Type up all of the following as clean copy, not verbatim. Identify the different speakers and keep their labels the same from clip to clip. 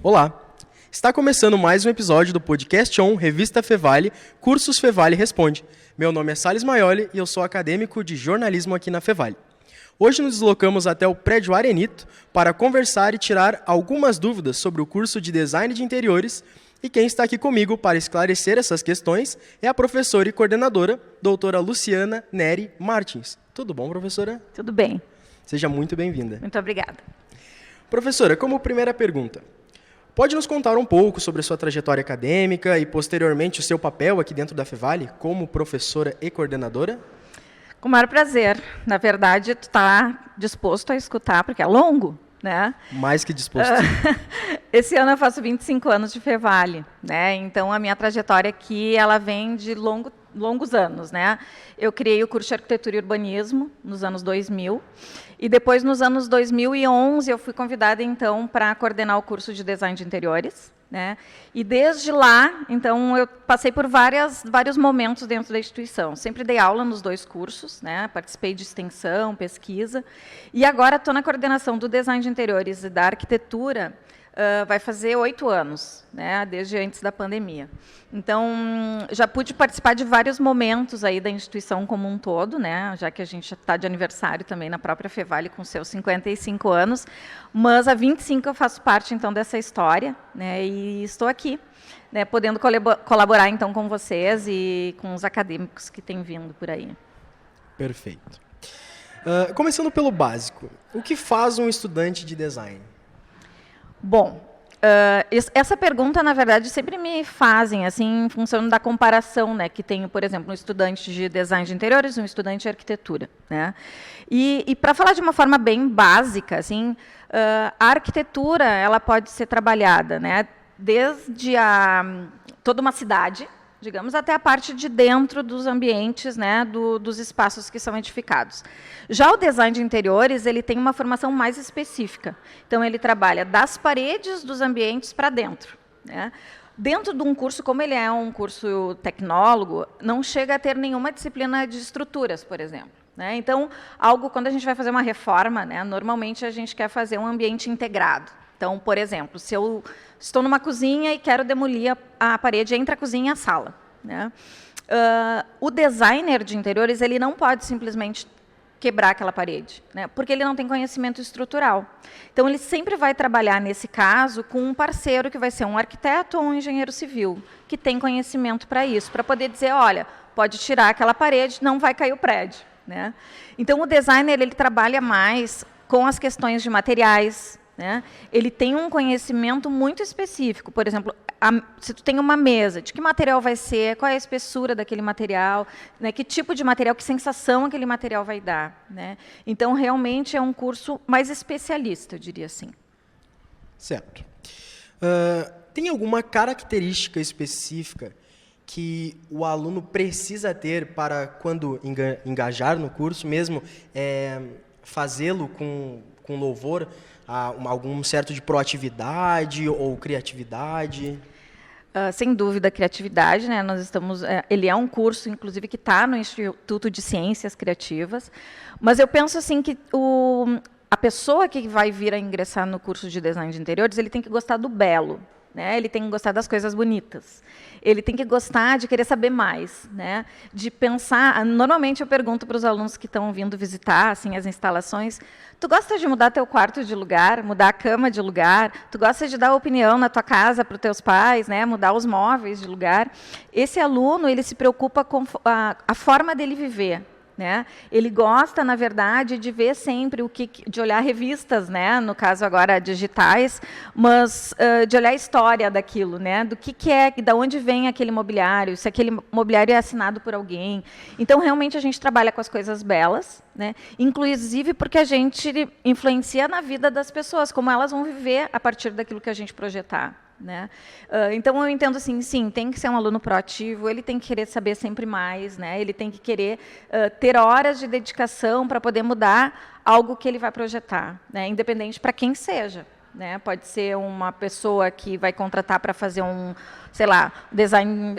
Speaker 1: Olá! Está começando mais um episódio do Podcast On, Revista Fevale, Cursos Fevale Responde. Meu nome é Salles Maioli e eu sou acadêmico de jornalismo aqui na Fevale. Hoje nos deslocamos até o prédio Arenito para conversar e tirar algumas dúvidas sobre o curso de Design de Interiores, e quem está aqui comigo para esclarecer essas questões é a professora e coordenadora, doutora Luciana Neri Martins. Tudo bom, professora?
Speaker 2: Tudo bem.
Speaker 1: Seja muito bem-vinda.
Speaker 2: Muito obrigada.
Speaker 1: Professora, como primeira pergunta, pode nos contar um pouco sobre a sua trajetória acadêmica e, posteriormente, o seu papel aqui dentro da Fevale como professora e coordenadora?
Speaker 2: Com o maior prazer. Na verdade, tu está disposto a escutar, porque é longo, né?
Speaker 1: Mais que disposto.
Speaker 2: Esse ano eu faço 25 anos de Fevale, né? Então, a minha trajetória aqui, ela vem de longos anos, né? Eu criei o curso de Arquitetura e Urbanismo nos anos 2000, e depois, nos anos 2011, eu fui convidada, então, para coordenar o curso de Design de Interiores, né? E desde lá, então, eu passei por vários momentos dentro da instituição. Sempre dei aula nos dois cursos, né? Participei de extensão, pesquisa, e agora estou na coordenação do Design de Interiores e da Arquitetura. Vai fazer 8 anos, né, desde antes da pandemia. Então, já pude participar de vários momentos aí da instituição como um todo, né, já que a gente está de aniversário também na própria Fevale com seus 55 anos, mas há 25 eu faço parte, então, dessa história, né, e estou aqui, né, podendo colaborar, então, com vocês e com os acadêmicos que têm vindo por aí.
Speaker 1: Perfeito. Começando pelo básico, o que faz um estudante de design?
Speaker 2: Bom, essa pergunta, na verdade, sempre me fazem, assim, em função da comparação, né, que tenho, por exemplo, um estudante de design de interiores e um estudante de arquitetura, né? E para falar de uma forma bem básica, assim, a arquitetura, ela pode ser trabalhada, né, desde toda uma cidade, digamos, até a parte de dentro dos ambientes, né, dos espaços que são edificados. Já o design de interiores, ele tem uma formação mais específica. Então, ele trabalha das paredes dos ambientes para dentro, né? Dentro de um curso, como ele é um curso tecnólogo, não chega a ter nenhuma disciplina de estruturas, por exemplo, né? Então, quando a gente vai fazer uma reforma, né, normalmente a gente quer fazer um ambiente integrado. Então, por exemplo, se eu estou numa cozinha e quero demolir a parede entre a cozinha e a sala, né? O designer de interiores, ele não pode simplesmente quebrar aquela parede, né? Porque ele não tem conhecimento estrutural. Então, ele sempre vai trabalhar, nesse caso, com um parceiro que vai ser um arquiteto ou um engenheiro civil, que tem conhecimento para isso, para poder dizer, olha, pode tirar aquela parede, não vai cair o prédio, né? Então, o designer, ele trabalha mais com as questões de materiais, né? Ele tem um conhecimento muito específico. Por exemplo, se tu tem uma mesa, de que material vai ser, qual é a espessura daquele material, né? Que tipo de material, que sensação aquele material vai dar, né? Então, realmente, é um curso mais especialista, eu diria assim.
Speaker 1: Certo. Tem alguma característica específica que o aluno precisa ter para, quando engajar no curso, mesmo fazê-lo com louvor, algum certo de proatividade ou criatividade?
Speaker 2: Sem dúvida, criatividade, né? Nós estamos, ele é um curso, inclusive, que está no Instituto de Ciências Criativas, mas eu penso assim que a pessoa que vai vir a ingressar no curso de Design de Interiores, ele tem que gostar do belo, né? Ele tem que gostar das coisas bonitas. Ele tem que gostar de querer saber mais, né? De pensar. Normalmente eu pergunto para os alunos que estão vindo visitar, assim, as instalações: tu gosta de mudar teu quarto de lugar, mudar a cama de lugar? Tu gosta de dar opinião na tua casa para os teus pais, né? Mudar os móveis de lugar? Esse aluno, ele se preocupa com a forma dele viver, né? Ele gosta, na verdade, de ver sempre de olhar revistas, né? No caso agora digitais, mas de olhar a história daquilo, né? Do que é, da onde vem aquele mobiliário, se aquele mobiliário é assinado por alguém. Então, realmente, a gente trabalha com as coisas belas, né? Inclusive porque a gente influencia na vida das pessoas, como elas vão viver a partir daquilo que a gente projetar, né? Então, eu entendo assim, sim, tem que ser um aluno proativo, ele tem que querer saber sempre mais, né? Ele tem que querer ter horas de dedicação para poder mudar algo que ele vai projetar, né? Independente para quem seja, né? Pode ser uma pessoa que vai contratar para fazer um, sei lá, design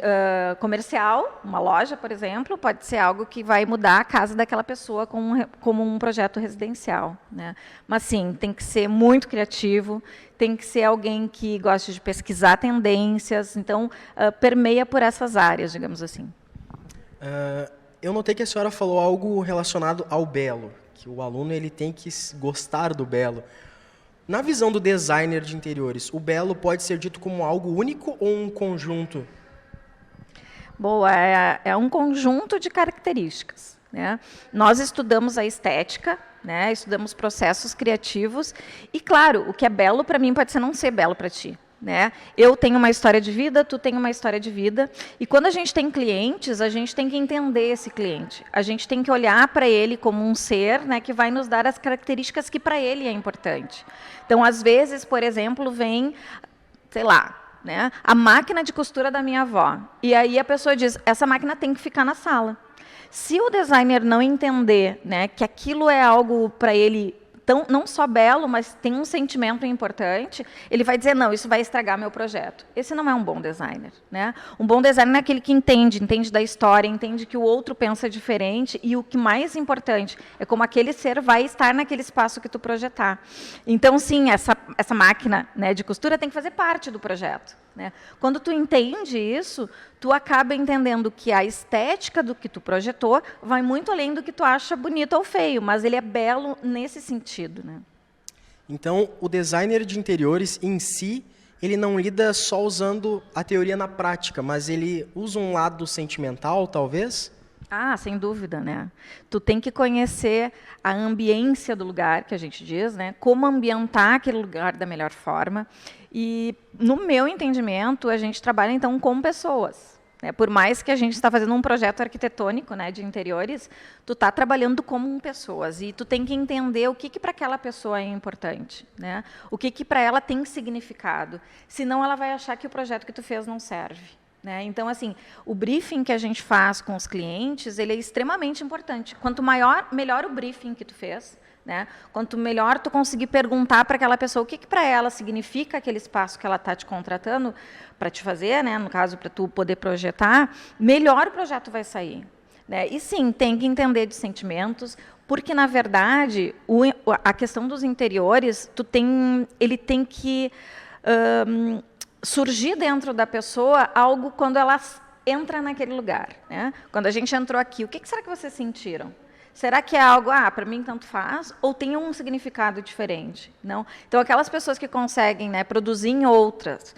Speaker 2: comercial, uma loja, por exemplo, pode ser algo que vai mudar a casa daquela pessoa como um projeto residencial, né? Mas sim, tem que ser muito criativo, tem que ser alguém que goste de pesquisar tendências, então permeia por essas áreas, digamos assim.
Speaker 1: Eu notei que a senhora falou algo relacionado ao belo, que o aluno ele tem que gostar do belo. Na visão do designer de interiores, o belo pode ser dito como algo único ou um conjunto?
Speaker 2: Boa, é um conjunto de características, né? Nós estudamos a estética, né? Estudamos processos criativos e, claro, o que é belo para mim pode não ser belo para ti. Né? Eu tenho uma história de vida, tu tem uma história de vida, e quando a gente tem clientes, a gente tem que entender esse cliente. A gente tem que olhar para ele como um ser, né, que vai nos dar as características que para ele é importante. Então, às vezes, por exemplo, vem, sei lá, né, a máquina de costura da minha avó, e aí a pessoa diz, essa máquina tem que ficar na sala. Se o designer não entender, né, que aquilo é algo para ele não só belo, mas tem um sentimento importante, ele vai dizer, não, isso vai estragar meu projeto. Esse não é um bom designer, né? Um bom designer é aquele que entende da história, entende que o outro pensa diferente, e o que mais importante é como aquele ser vai estar naquele espaço que tu projetar. Então, sim, essa máquina, né, de costura tem que fazer parte do projeto. Né? Quando tu entende isso, tu acaba entendendo que a estética do que tu projetou vai muito além do que tu acha bonito ou feio, mas ele é belo nesse sentido. Né?
Speaker 1: Então, o designer de interiores em si, ele não lida só usando a teoria na prática, mas ele usa um lado sentimental, talvez?
Speaker 2: Ah, sem dúvida, né? Tu tem que conhecer a ambiência do lugar, que a gente diz, né? Como ambientar aquele lugar da melhor forma. E, no meu entendimento, a gente trabalha, então, com pessoas. Né? Por mais que a gente está fazendo um projeto arquitetônico, né, de interiores, tu está trabalhando como pessoas. E tu tem que entender o que para aquela pessoa é importante. Né? O que para ela tem significado. Senão, ela vai achar que o projeto que tu fez não serve. Né? Então, assim, o briefing que a gente faz com os clientes, ele é extremamente importante. Quanto melhor o briefing que tu fez, né? Quanto melhor tu conseguir perguntar para aquela pessoa o que para ela significa aquele espaço que ela está te contratando para te fazer, né? No caso, para tu poder projetar, melhor o projeto vai sair. Né? E sim, tem que entender de sentimentos, porque, na verdade, a questão dos interiores, ele tem que surgir dentro da pessoa algo quando ela entra naquele lugar. Né? Quando a gente entrou aqui, o que será que vocês sentiram? Será que é algo, para mim tanto faz, ou tem um significado diferente? Não? Então, aquelas pessoas que conseguem, né, produzir em outras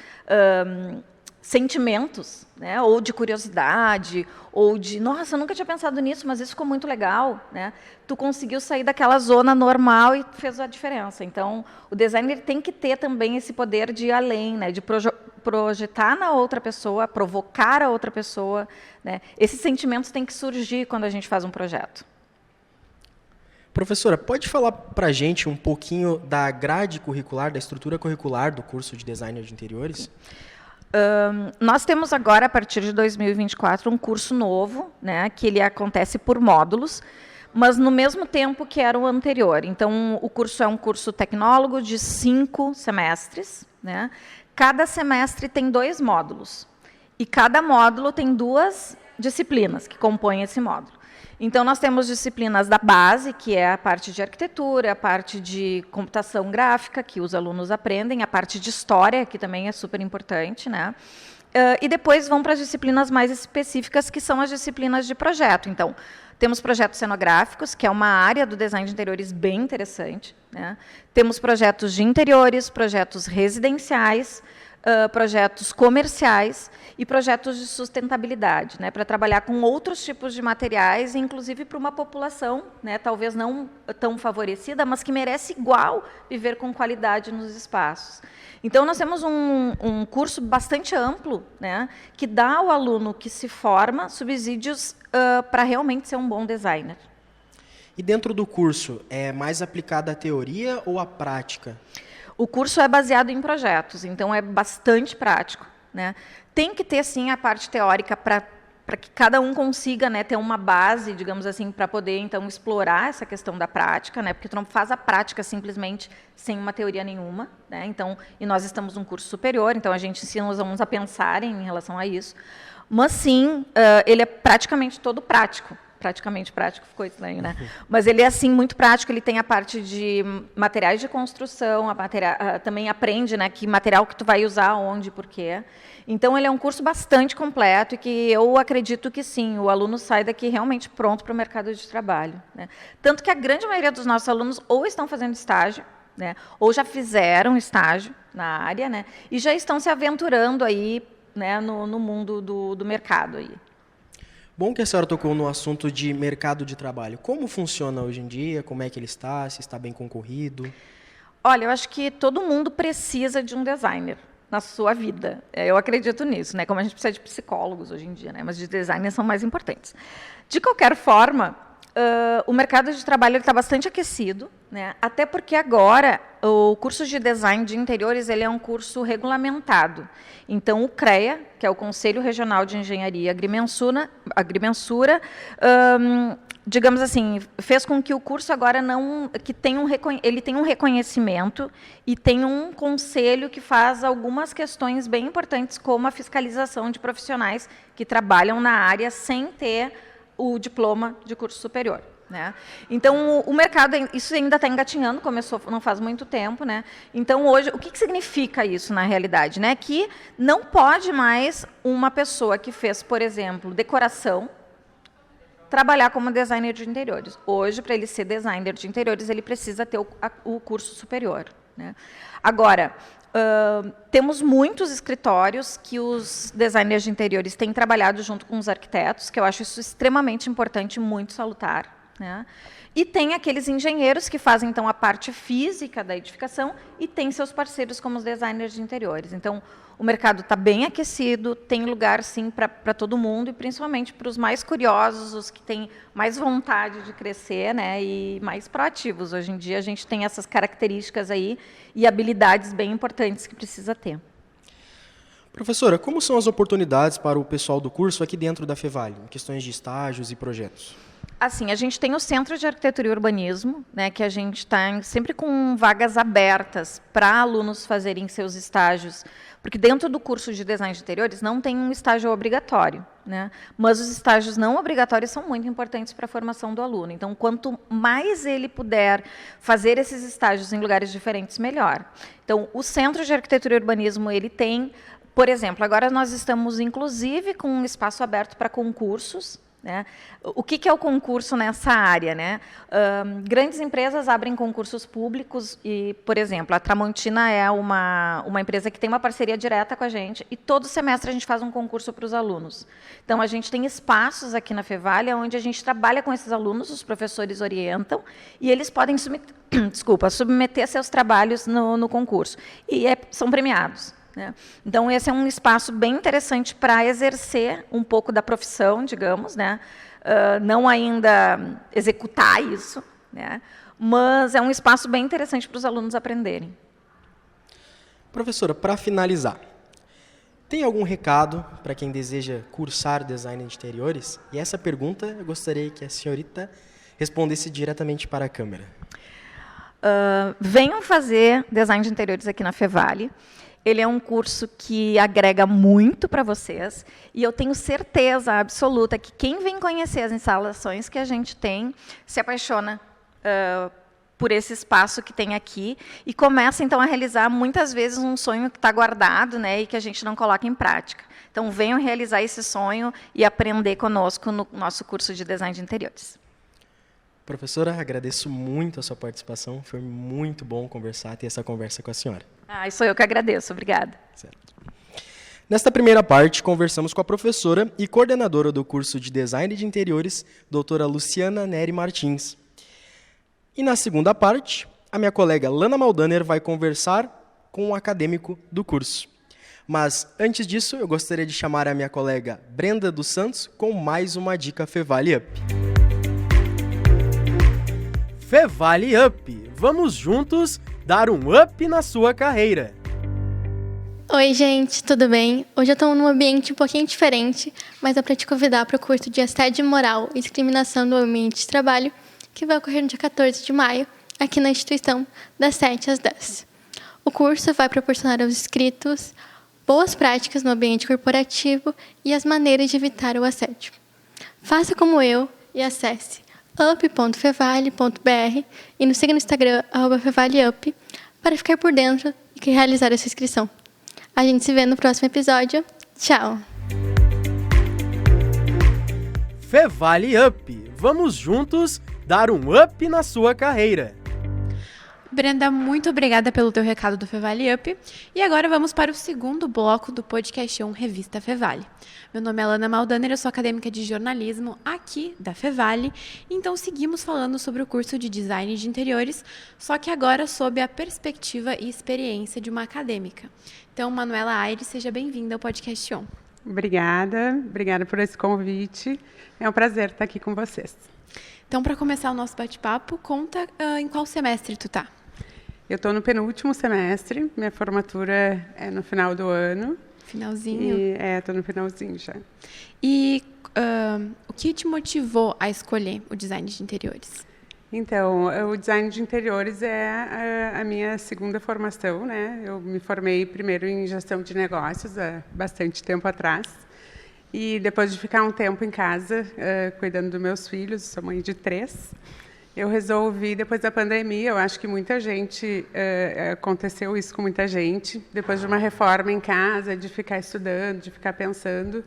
Speaker 2: sentimentos, né, ou de curiosidade, ou de, nossa, eu nunca tinha pensado nisso, mas isso ficou muito legal. Né? Tu conseguiu sair daquela zona normal e fez a diferença. Então, o designer tem que ter também esse poder de ir além, né, de projetar na outra pessoa, provocar a outra pessoa. Né? Esses sentimentos têm que surgir quando a gente faz um projeto.
Speaker 1: Professora, pode falar para a gente um pouquinho da grade curricular, da estrutura curricular do curso de Designer de Interiores?
Speaker 2: Nós temos agora, a partir de 2024, um curso novo, né, que ele acontece por módulos, mas no mesmo tempo que era o anterior. Então, o curso é um curso tecnólogo de 5 semestres. Né? Cada semestre tem 2 módulos. E cada módulo tem 2 disciplinas que compõem esse módulo. Então, nós temos disciplinas da base, que é a parte de arquitetura, a parte de computação gráfica, que os alunos aprendem, a parte de história, que também é super importante. Né? E depois vão para as disciplinas mais específicas, que são as disciplinas de projeto. Então, temos projetos cenográficos, que é uma área do design de interiores bem interessante. Né? Temos projetos de interiores, projetos residenciais, projetos comerciais e projetos de sustentabilidade, né, para trabalhar com outros tipos de materiais, inclusive para uma população, né, talvez não tão favorecida, mas que merece igual viver com qualidade nos espaços. Então, nós temos um curso bastante amplo, né, que dá ao aluno que se forma subsídios para realmente ser um bom designer.
Speaker 1: E dentro do curso, é mais aplicada a teoria ou a prática?
Speaker 2: O curso é baseado em projetos, então é bastante prático. Né? Tem que ter, sim, a parte teórica para que cada um consiga, né, ter uma base, digamos assim, para poder, então, explorar essa questão da prática, né, porque tu não faz a prática simplesmente sem uma teoria nenhuma, né, então, e nós estamos num curso superior, então a gente ensina os alunos a pensarem em relação a isso, mas sim, ele é praticamente todo prático. Praticamente prático, ficou estranho, né? Mas ele é, assim, muito prático, ele tem a parte de materiais de construção, também aprende, né, que material que tu vai usar, onde, por quê. Então, ele é um curso bastante completo e que eu acredito que, sim, o aluno sai daqui realmente pronto para o mercado de trabalho, né? Tanto que a grande maioria dos nossos alunos ou estão fazendo estágio, né, ou já fizeram estágio na área, né, e já estão se aventurando aí, né, no mundo do mercado aí.
Speaker 1: Bom que a senhora tocou no assunto de mercado de trabalho. Como funciona hoje em dia? Como é que ele está? Se está bem concorrido?
Speaker 2: Olha, eu acho que todo mundo precisa de um designer na sua vida. Eu acredito nisso, né? Como a gente precisa de psicólogos hoje em dia, né? Mas de designers são mais importantes. De qualquer forma, o mercado de trabalho está bastante aquecido, né? Até porque agora o curso de design de interiores ele é um curso regulamentado. Então, o CREA, que é o Conselho Regional de Engenharia e Agrimensura, digamos assim, fez com que o curso agora ele tenha um reconhecimento e tem um conselho que faz algumas questões bem importantes, como a fiscalização de profissionais que trabalham na área sem ter o diploma de curso superior, né? Então, o mercado, isso ainda está engatinhando, começou não faz muito tempo, né? Então, hoje, o que significa isso na realidade, né? Que não pode mais uma pessoa que fez, por exemplo, decoração, trabalhar como designer de interiores. Hoje, para ele ser designer de interiores, ele precisa ter o curso superior, né? Agora, temos muitos escritórios que os designers de interiores têm trabalhado junto com os arquitetos, que eu acho isso extremamente importante e muito salutar, né? E tem aqueles engenheiros que fazem, então, a parte física da edificação e tem seus parceiros como os designers de interiores. Então, o mercado está bem aquecido, tem lugar, sim, para todo mundo, e principalmente para os mais curiosos, os que têm mais vontade de crescer, né, e mais proativos. Hoje em dia, a gente tem essas características aí e habilidades bem importantes que precisa ter.
Speaker 1: Professora, como são as oportunidades para o pessoal do curso aqui dentro da Fevale, em questões de estágios e projetos?
Speaker 2: Assim, a gente tem o Centro de Arquitetura e Urbanismo, né, que a gente está sempre com vagas abertas para alunos fazerem seus estágios, porque dentro do curso de design de interiores não tem um estágio obrigatório, né, mas os estágios não obrigatórios são muito importantes para a formação do aluno. Então, quanto mais ele puder fazer esses estágios em lugares diferentes, melhor. Então, o Centro de Arquitetura e Urbanismo, ele tem, por exemplo, agora nós estamos, inclusive, com um espaço aberto para concursos, né? O que é o concurso nessa área, né? Grandes empresas abrem concursos públicos e, por exemplo, a Tramontina é uma empresa que tem uma parceria direta com a gente e todo semestre a gente faz um concurso para os alunos. Então, a gente tem espaços aqui na Fevale onde a gente trabalha com esses alunos, os professores orientam e eles podem submeter seus trabalhos no concurso e são premiados, né? Então, esse é um espaço bem interessante para exercer um pouco da profissão, digamos, né? Não ainda executar isso, né? Mas é um espaço bem interessante para os alunos aprenderem.
Speaker 1: Professora, para finalizar, tem algum recado para quem deseja cursar design de interiores? E essa pergunta eu gostaria que a senhorita respondesse diretamente para a câmera.
Speaker 2: Venham fazer design de interiores aqui na Fevale. Ele é um curso que agrega muito para vocês e eu tenho certeza absoluta que quem vem conhecer as instalações que a gente tem se apaixona por esse espaço que tem aqui e começa, então, a realizar, muitas vezes, um sonho que está guardado, né, e que a gente não coloca em prática. Então, venham realizar esse sonho e aprender conosco no nosso curso de Design de Interiores.
Speaker 1: Professora, agradeço muito a sua participação. Foi muito bom ter essa conversa com a senhora.
Speaker 2: Sou eu que agradeço. Obrigada.
Speaker 1: Certo. Nesta primeira parte, conversamos com a professora e coordenadora do curso de Design de Interiores, doutora Luciana Neri Martins. E na segunda parte, a minha colega Lana Maldaner vai conversar com o acadêmico do curso. Mas, antes disso, eu gostaria de chamar a minha colega Brenda dos Santos com mais uma dica Fevale Up.
Speaker 3: Fevale Up. Vamos juntos dar um up na sua carreira.
Speaker 4: Oi, gente, tudo bem? Hoje eu estou num ambiente um pouquinho diferente, mas é para te convidar para o curso de Assédio Moral e Discriminação no Ambiente de Trabalho, que vai ocorrer no dia 14 de maio, aqui na instituição, das 7 às 10. O curso vai proporcionar aos inscritos boas práticas no ambiente corporativo e as maneiras de evitar o assédio. Faça como eu e acesse up.fevale.br e nos siga no Instagram, @fevaliup, para ficar por dentro e realizar essa inscrição. A gente se vê no próximo episódio. Tchau!
Speaker 3: Fevale Up. Vamos juntos dar um up na sua carreira.
Speaker 5: Brenda, muito obrigada pelo teu recado do Fevale Up. E agora vamos para o segundo bloco do podcast Revista Fevale. Meu nome é Alana Maldaner, eu sou acadêmica de jornalismo aqui da Fevale. Então seguimos falando sobre o curso de design de interiores, só que agora sob a perspectiva e experiência de uma acadêmica. Então, Manuela Aires, seja bem-vinda ao podcast On.
Speaker 6: Obrigada por esse convite. É um prazer estar aqui com vocês.
Speaker 5: Então, para começar o nosso bate-papo, conta em qual semestre tu tá?
Speaker 6: Eu estou no penúltimo semestre, minha formatura é no final do ano.
Speaker 5: Finalzinho?
Speaker 6: Estou no finalzinho já.
Speaker 5: E o que te motivou a escolher o design de interiores?
Speaker 6: Então, o design de interiores é a minha segunda formação, né? Eu me formei primeiro em gestão de negócios há bastante tempo atrás. E depois de ficar um tempo em casa, cuidando dos meus filhos, sou mãe de 3, eu resolvi, depois da pandemia, eu acho que muita gente, aconteceu isso com muita gente, depois de uma reforma em casa, de ficar estudando, de ficar pensando,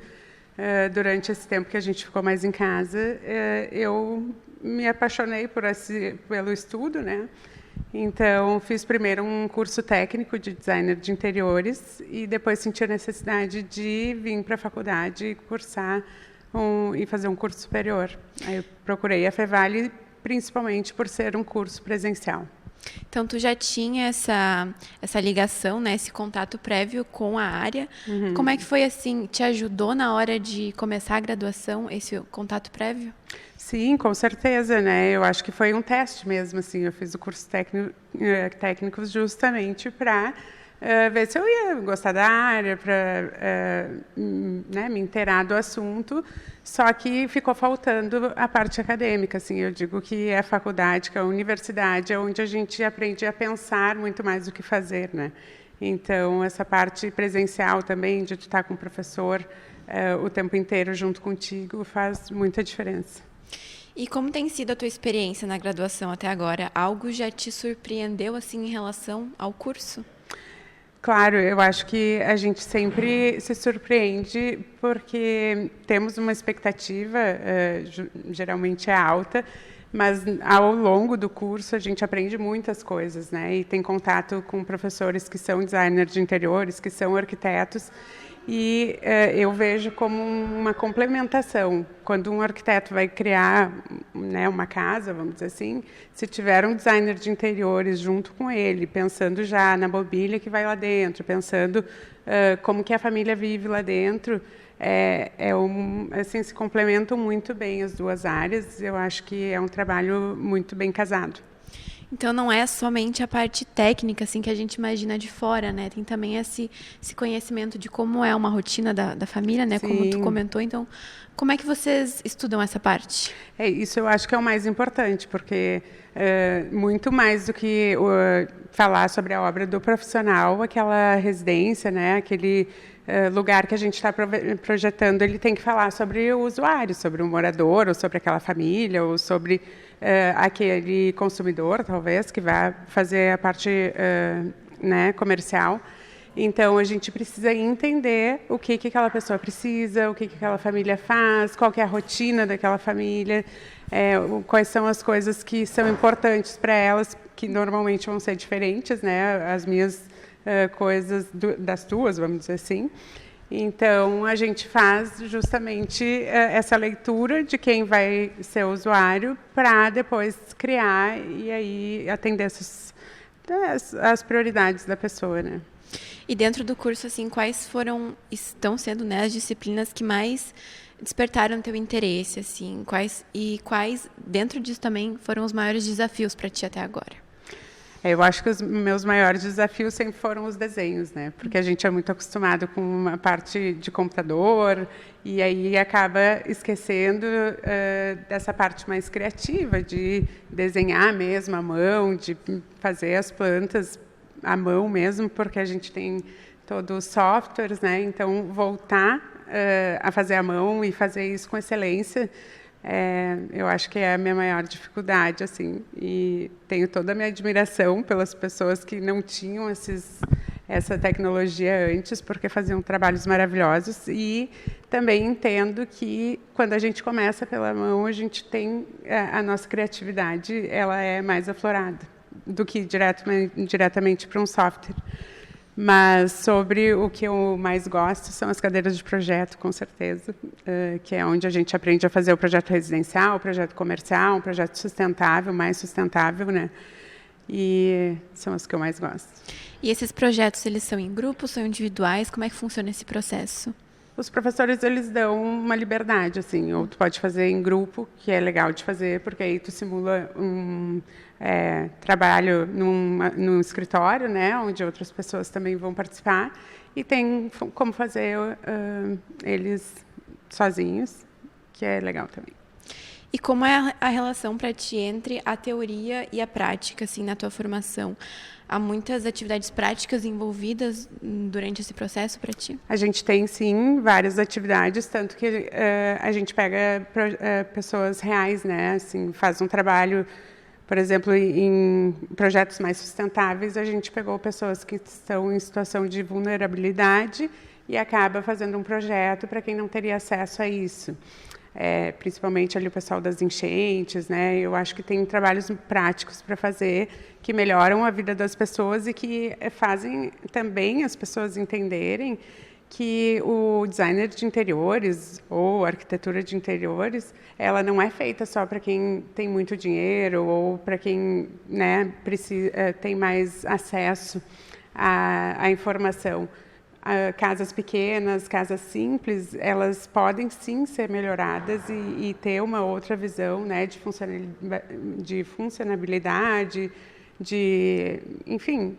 Speaker 6: durante esse tempo que a gente ficou mais em casa, eu me apaixonei pelo estudo, né? Então, fiz primeiro um curso técnico de designer de interiores e depois senti a necessidade de vir para a faculdade e cursar e fazer um curso superior. Aí eu procurei a Fevale principalmente por ser um curso presencial.
Speaker 5: Então, tu já tinha essa ligação, né, esse contato prévio com a área.
Speaker 6: Uhum.
Speaker 5: Como é que foi, assim, te ajudou na hora de começar a graduação, esse contato prévio?
Speaker 6: Sim, com certeza, né? Eu acho que foi um teste mesmo, assim. Eu fiz o curso técnico justamente para ver se eu ia gostar da área, para né, me inteirar do assunto. Só que ficou faltando a parte acadêmica, assim. Eu digo que a faculdade, que a universidade, é onde a gente aprende a pensar muito mais do que fazer, né? Então, essa parte presencial também, de tu estar com o professor o tempo inteiro junto contigo, faz muita diferença.
Speaker 5: E como tem sido a tua experiência na graduação até agora? Algo já te surpreendeu, assim, em relação ao curso?
Speaker 6: Claro, eu acho que a gente sempre se surpreende porque temos uma expectativa, geralmente é alta, mas ao longo do curso a gente aprende muitas coisas, né? E tem contato com professores que são designers de interiores, que são arquitetos, e eu vejo como uma complementação. Quando um arquiteto vai criar, né, uma casa, vamos dizer assim, se tiver um designer de interiores junto com ele, pensando já na mobília que vai lá dentro, pensando como que a família vive lá dentro, assim, se complementam muito bem as duas áreas. Eu acho que é um trabalho muito bem casado.
Speaker 5: Então, não é somente a parte técnica, assim, que a gente imagina de fora, né? Tem também esse conhecimento de como é uma rotina da família, né?
Speaker 6: Sim.
Speaker 5: Como tu comentou. Então, como é que vocês estudam essa parte?
Speaker 6: Isso eu acho que é o mais importante, porque muito mais do que falar sobre a obra do profissional, aquela residência, né? Aquele lugar que a gente está projetando, ele tem que falar sobre o usuário, sobre o morador, ou sobre aquela família, ou sobre aquele consumidor, talvez, que vai fazer a parte né, comercial. Então, a gente precisa entender o que aquela pessoa precisa, o que aquela família faz, qual que é a rotina daquela família, quais são as coisas que são importantes para elas, que normalmente vão ser diferentes, né? As minhas coisas das tuas, vamos dizer assim. Então, a gente faz justamente essa leitura de quem vai ser o usuário para depois criar e aí atender as prioridades da pessoa, né?
Speaker 5: E dentro do curso, assim, estão sendo, né, as disciplinas que mais despertaram teu interesse, assim, quais dentro disso também foram os maiores desafios para ti até agora?
Speaker 6: Eu acho que os meus maiores desafios sempre foram os desenhos, né? Porque a gente é muito acostumado com uma parte de computador e aí acaba esquecendo dessa parte mais criativa, de desenhar mesmo à mão, de fazer as plantas à mão mesmo, porque a gente tem todos os softwares, né? Então, voltar a fazer à mão e fazer isso com excelência, eu acho que é a minha maior dificuldade, assim, e tenho toda a minha admiração pelas pessoas que não tinham essa tecnologia antes, porque faziam trabalhos maravilhosos, e também entendo que quando a gente começa pela mão, a gente tem a nossa criatividade, ela é mais aflorada do que diretamente para um software. Mas sobre o que eu mais gosto são as cadeiras de projeto, com certeza, que é onde a gente aprende a fazer o projeto residencial, o projeto comercial, um projeto sustentável, mais sustentável, né? E são as que eu mais gosto.
Speaker 5: E esses projetos, eles são em grupo, são individuais? Como é que funciona esse processo?
Speaker 6: Os professores, eles dão uma liberdade, assim, ou tu pode fazer em grupo, que é legal de fazer, porque aí tu simula um trabalho num escritório, né, onde outras pessoas também vão participar, e tem como fazer eles sozinhos, que é legal também.
Speaker 5: E como é a relação para ti entre a teoria e a prática, assim, na tua formação? Há muitas atividades práticas envolvidas durante esse processo para ti?
Speaker 6: A gente tem, sim, várias atividades, tanto que a gente pega pessoas reais, né? Assim, faz um trabalho, por exemplo, em projetos mais sustentáveis, a gente pegou pessoas que estão em situação de vulnerabilidade e acaba fazendo um projeto para quem não teria acesso a isso. Principalmente ali o pessoal das enchentes, né? Eu acho que tem trabalhos práticos para fazer que melhoram a vida das pessoas e que fazem também as pessoas entenderem que o designer de interiores ou arquitetura de interiores, ela não é feita só para quem tem muito dinheiro ou para quem, né, tem mais acesso à informação. Casas pequenas, casas simples, elas podem sim ser melhoradas e ter uma outra visão, né, de funcionabilidade, enfim,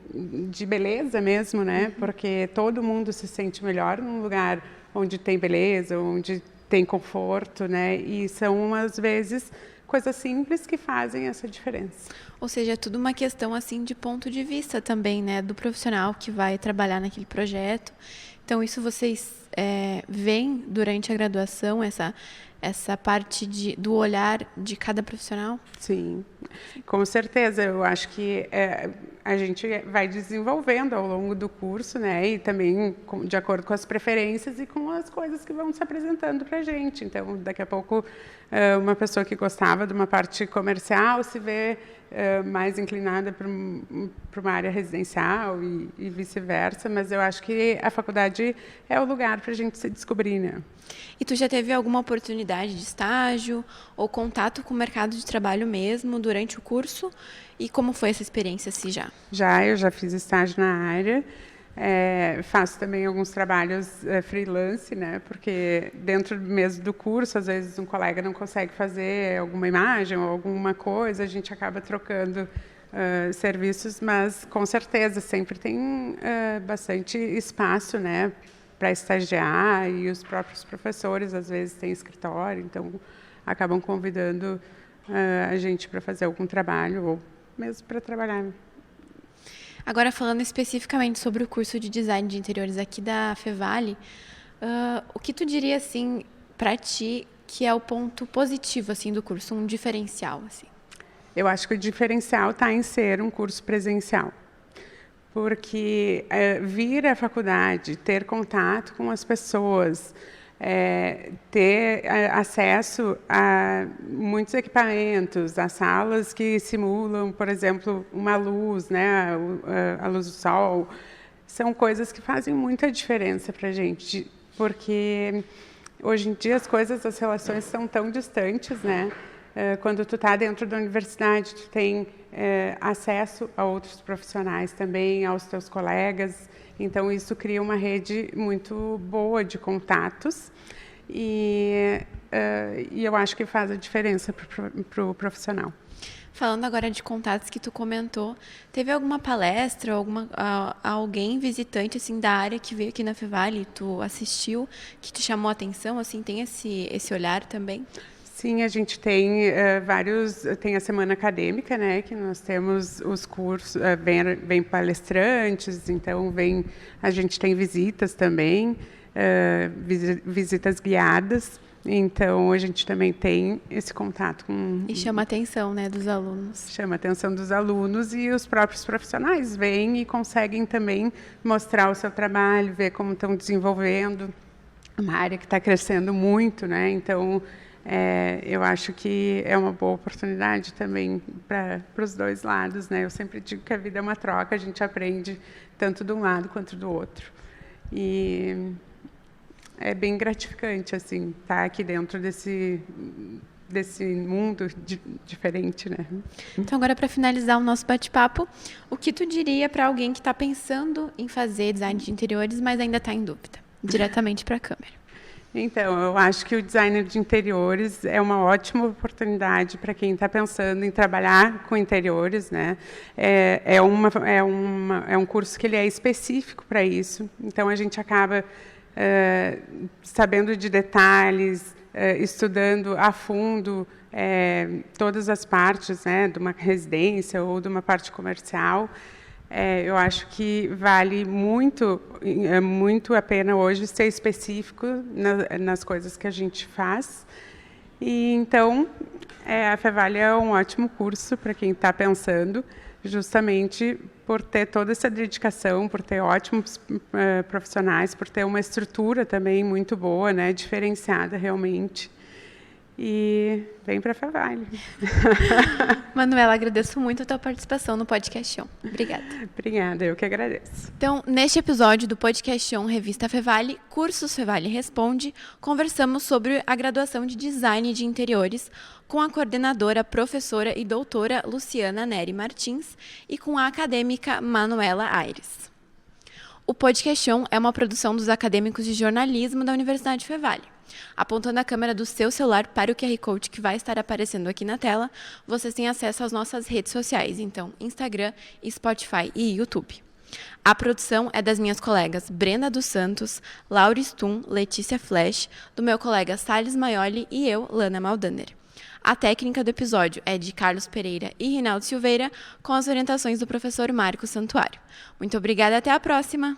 Speaker 6: de beleza mesmo, né? Porque todo mundo se sente melhor num lugar onde tem beleza, onde tem conforto, né? E são às vezes coisas simples que fazem essa diferença.
Speaker 5: Ou seja, é tudo uma questão assim de ponto de vista também, né, do profissional que vai trabalhar naquele projeto. Então, isso vocês veem durante a graduação, essa parte do olhar de cada profissional?
Speaker 6: Sim, com certeza. Eu acho que a gente vai desenvolvendo ao longo do curso, né? E também de acordo com as preferências e com as coisas que vão se apresentando para a gente. Então, daqui a pouco, uma pessoa que gostava de uma parte comercial se vê mais inclinada para uma área residencial e vice-versa. Mas eu acho que a faculdade é o lugar para a gente se descobrir, né?
Speaker 5: E tu já teve alguma oportunidade de estágio ou contato com o mercado de trabalho mesmo durante o curso? E como foi essa experiência, se já?
Speaker 6: Eu já fiz estágio na área. Faço também alguns trabalhos freelance, né? Porque dentro mesmo do curso, às vezes um colega não consegue fazer alguma imagem ou alguma coisa, a gente acaba trocando serviços, mas com certeza sempre tem bastante espaço, né, para estagiar, e os próprios professores às vezes têm escritório, então acabam convidando a gente para fazer algum trabalho ou mesmo para trabalhar.
Speaker 5: Agora, falando especificamente sobre o curso de design de interiores aqui da Fevale, o que tu diria assim para ti que é o ponto positivo assim do curso, um diferencial assim?
Speaker 6: Eu acho que o diferencial está em ser um curso presencial. Porque vir à faculdade, ter contato com as pessoas, ter acesso a muitos equipamentos, a salas que simulam, por exemplo, uma luz, né, a luz do sol, são coisas que fazem muita diferença para a gente, porque hoje em dia as relações são tão distantes, né? Quando tu está dentro da universidade, tu tem acesso a outros profissionais também, aos teus colegas. Então, isso cria uma rede muito boa de contatos e eu acho que faz a diferença para o profissional.
Speaker 5: Falando agora de contatos que tu comentou, teve alguma palestra, alguém visitante assim da área que veio aqui na Fevale, tu assistiu, que te chamou a atenção, assim, tem esse olhar também?
Speaker 6: Sim, a gente tem tem a semana acadêmica, né, que nós temos os cursos, vem palestrantes, então a gente tem visitas também, visitas guiadas, então a gente também tem esse contato com...
Speaker 5: E chama a atenção, né, dos alunos.
Speaker 6: Chama a atenção dos alunos e os próprios profissionais vêm e conseguem também mostrar o seu trabalho, ver como estão desenvolvendo, uma área que está crescendo muito, né, então... eu acho que é uma boa oportunidade também para os dois lados, né? Eu sempre digo que a vida é uma troca, a gente aprende tanto de um lado quanto do outro. E é bem gratificante, assim, estar aqui dentro desse mundo diferente, né?
Speaker 5: Então, agora, para finalizar o nosso bate-papo, o que tu diria para alguém que está pensando em fazer design de interiores, mas ainda está em dúvida? Diretamente para a câmera.
Speaker 6: Então, eu acho que o designer de interiores é uma ótima oportunidade para quem está pensando em trabalhar com interiores, né? É um curso que ele é específico para isso, então a gente acaba sabendo de detalhes, estudando a fundo todas as partes, né, de uma residência ou de uma parte comercial. Eu acho que vale muito a pena hoje ser específico nas coisas que a gente faz. E então, a Fevale é um ótimo curso para quem está pensando, justamente por ter toda essa dedicação, por ter ótimos profissionais, por ter uma estrutura também muito boa, né, diferenciada realmente. E vem para a Fevale.
Speaker 5: Manuela, agradeço muito a tua participação no Podcast On. Obrigada.
Speaker 6: Obrigada, eu que agradeço.
Speaker 5: Então, neste episódio do Podcast On Revista Fevale, Cursos Fevale Responde, conversamos sobre a graduação de Design de Interiores com a coordenadora, professora e doutora Luciana Neri Martins e com a acadêmica Manuela Aires. O Podcast On é uma produção dos acadêmicos de jornalismo da Universidade Fevale. Apontando a câmera do seu celular para o QR Code que vai estar aparecendo aqui na tela, vocês têm acesso às nossas redes sociais, então Instagram, Spotify e YouTube. A produção é das minhas colegas Brenda dos Santos, Laura Stum, Letícia Flash, do meu colega Salles Maioli e eu, Lana Maldaner. A técnica do episódio é de Carlos Pereira e Rinaldo Silveira, com as orientações do professor Marcos Santuário. Muito obrigada e até a próxima!